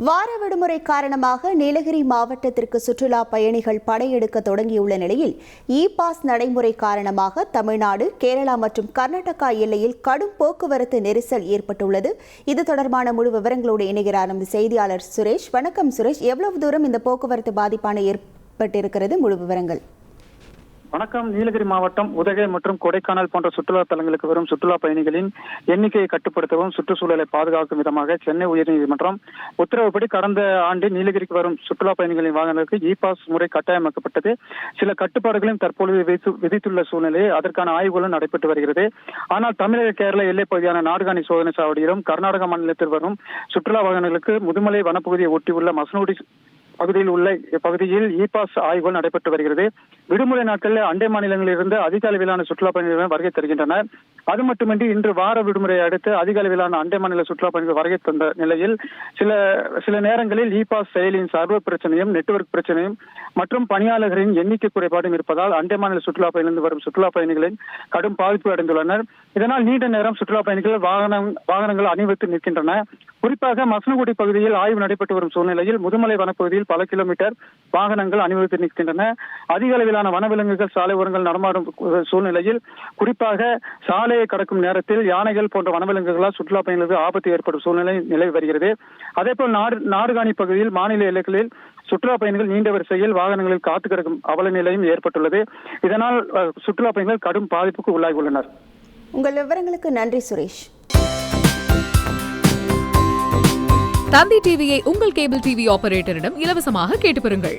வார விடுமுறை காரணமாக நீலகிரி மாவட்டத்திற்கு சுற்றுலா பயணிகள் படையெடுக்க தொடங்கியுள்ள நிலையில் இ பாஸ் நடைமுறை காரணமாக தமிழ்நாடு, கேரளா மற்றும் கர்நாடகா எல்லையில் கடும் போக்குவரத்து நெரிசல் ஏற்பட்டுள்ளது. இது தொடர்பான முழு விவரங்களோடு இணைகிறார் நமது செய்தியாளர் சுரேஷ். வணக்கம் சுரேஷ், எவ்வளவு தூரம் இந்த போக்குவரத்து பாதிப்பான ஏற்பட்டிருக்கிறது? முழு விவரங்கள். வணக்கம். நீலகிரி மாவட்டம் உதகை மற்றும் கொடைக்கானல் போன்ற சுற்றுலா தலங்களுக்கு வரும் சுற்றுலா பயணிகளின் எண்ணிக்கையை கட்டுப்படுத்தவும் சுற்றுச்சூழலை பாதுகாக்கும் விதமாக சென்னை உயர்நீதிமன்றம் உத்தரவுப்படி கடந்த ஆண்டு நீலகிரிக்கு வரும் சுற்றுலா பயணிகளின் வாகனங்களுக்கு இ பாஸ் முறை கட்டாயமாக்கப்பட்டது. சில கட்டுப்பாடுகளையும் தற்பொழுது விதித்துள்ள சூழ்நிலையை அதற்கான ஆய்வுகளும் நடைபெற்று வருகிறது. ஆனால் தமிழக கேரள எல்லைப் பகுதியான நாடுகாணி சோதனை சாவடியிலும் கர்நாடக மாநிலத்தில் வரும் சுற்றுலா வாகனங்களுக்கு முதுமலை வனப்பகுதியை ஒட்டியுள்ள மசனகுடி பகுதியில் இ பாஸ் ஆய்வுகள் நடைபெற்று வருகிறது. விடுமுறை நாட்களில் அண்டை மாநிலங்களில் இருந்து அதிக அளவிலான சுற்றுலா பயணிகள் வருகை தருகின்றனர். அது மட்டுமின்றி இன்று வார விடுமுறையை அடுத்து அதிக அளவிலான அண்டை மாநில சுற்றுலா பயணிகள் வருகை தந்த நிலையில் சில நேரங்களில் இ பாஸ் செயலியின் சர்வர் பிரச்சனையும், நெட்வொர்க் பிரச்சனையும் மற்றும் பணியாளர்களின் எண்ணிக்கை குறைபாடும் இருப்பதால் அண்டை மாநில சுற்றுலா பயணிகளிலிருந்து வரும் சுற்றுலா பயணிகளின் கடும் பாதிப்பு அடைந்துள்ளனர். இதனால் நீண்ட நேரம் சுற்றுலா பயணிகள் வாகனங்கள் அணிவகுத்து நிற்கின்றன. குறிப்பாக மசனகுடி பகுதியில் ஆய்வு நடைபெற்று வரும் சூழ்நிலையில் முதுமலை வனப்பகுதியில் பல கிலோமீட்டர் வாகனங்கள் அணிவகுத்து நிற்கின்றன. அதிக அளவிலான வனவிலங்குகள் சாலை ஓரங்கள் நடமாடும் சூழ்நிலையில் குறிப்பாக சாலையை கடக்கும் நேரத்தில் யானைகள் போன்ற வனவிலங்குகளால் சுற்றுலா பயணிகளுக்கு ஆபத்து ஏற்படும் சூழ்நிலை நிலவி வருகிறது. அதேபோல் நாடுகாணி பகுதியில் மாநில எல்லைகளில் சுற்றுலா பயணிகள் நீண்ட வரிசையில் வாகனங்களில் காத்து கிடக்கும் அவல நிலையும் ஏற்பட்டுள்ளது. இதனால் சுற்றுலா பயணிகள் கடும் பாதிப்புக்கு உள்ளாகி உள்ளனர். உங்கள் விவரங்களுக்கு நன்றி சுரேஷ். தந்தி டிவியை உங்கள் கேபிள் டிவி ஆபரேட்டரிடம் இலவசமாக கேட்டு பெறுங்கள்.